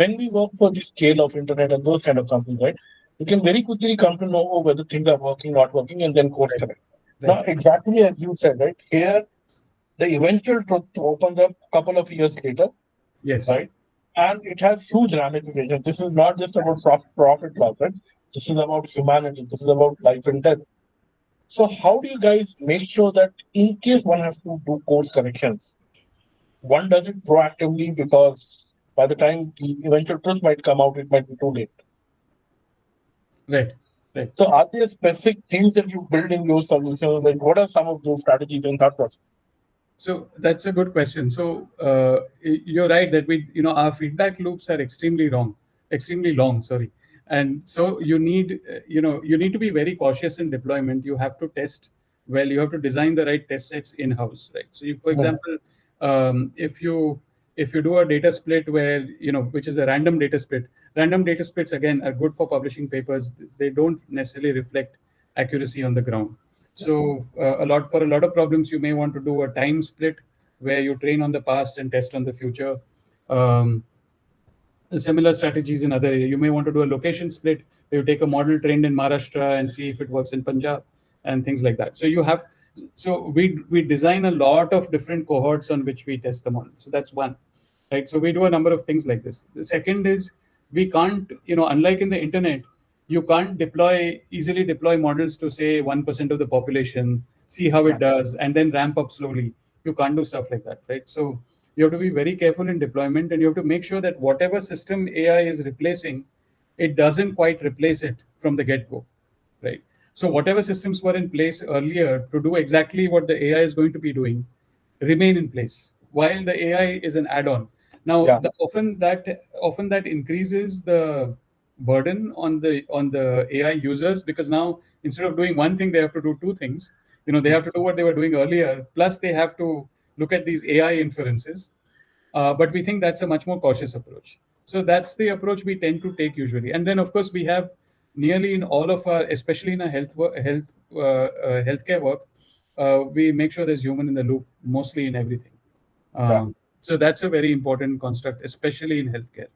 when we work for the scale of internet and those kind of companies, right, we can very quickly come to know whether things are working, not working, and then course Right. correct. Right. Now, exactly as you said, right, here the eventual truth opens up a couple of years later, Yes. right? And it has huge ramifications. This is not just about profit loss, right? This is about humanity. This is about life and death. So, how do you guys make sure that in case one has to do course corrections, one does it proactively because by the time the eventual truth might come out, it might be too late. Right. Right. So, are there specific things that you build in your solutions? Like, what are some of those strategies in that process? So that's a good question. So you're right that our feedback loops are extremely long. Sorry, and so you need to be very cautious in deployment. You have to test well. You have to design the right test sets in house, right? So, for Mhm. example, if you do a data split where which is a random data split, random data splits again are good for publishing papers. They don't necessarily reflect accuracy on the ground. So for a lot of problems, you may want to do a time split where you train on the past and test on the future. Um, Similar strategies in other areas. You may want to do a location split where you take a model trained in Maharashtra and see if it works in Punjab and things like that. So we design a lot of different cohorts on which we test the model. So that's one, right? So we do a number of things like this. The second is we can't, unlike in the internet, you can't easily deploy models to say 1% of the population, see how it does, and then ramp up slowly. You can't do stuff like that, right? So you have to be very careful in deployment, and you have to make sure that whatever system AI is replacing, it doesn't quite replace it from the get-go, right? So whatever systems were in place earlier to do exactly what the AI is going to be doing remain in place while the AI is an add-on. Now, Yeah, often that increases the burden on the AI users, because now instead of doing one thing, they have to do two things. They have to do what they were doing earlier, plus they have to look at these AI inferences. But we think that's a much more cautious approach. So that's the approach we tend to take usually. And then, of course, we have nearly in all of our, especially in our healthcare work, we make sure there's human in the loop, mostly in everything. yeah. So that's a very important construct, especially in healthcare.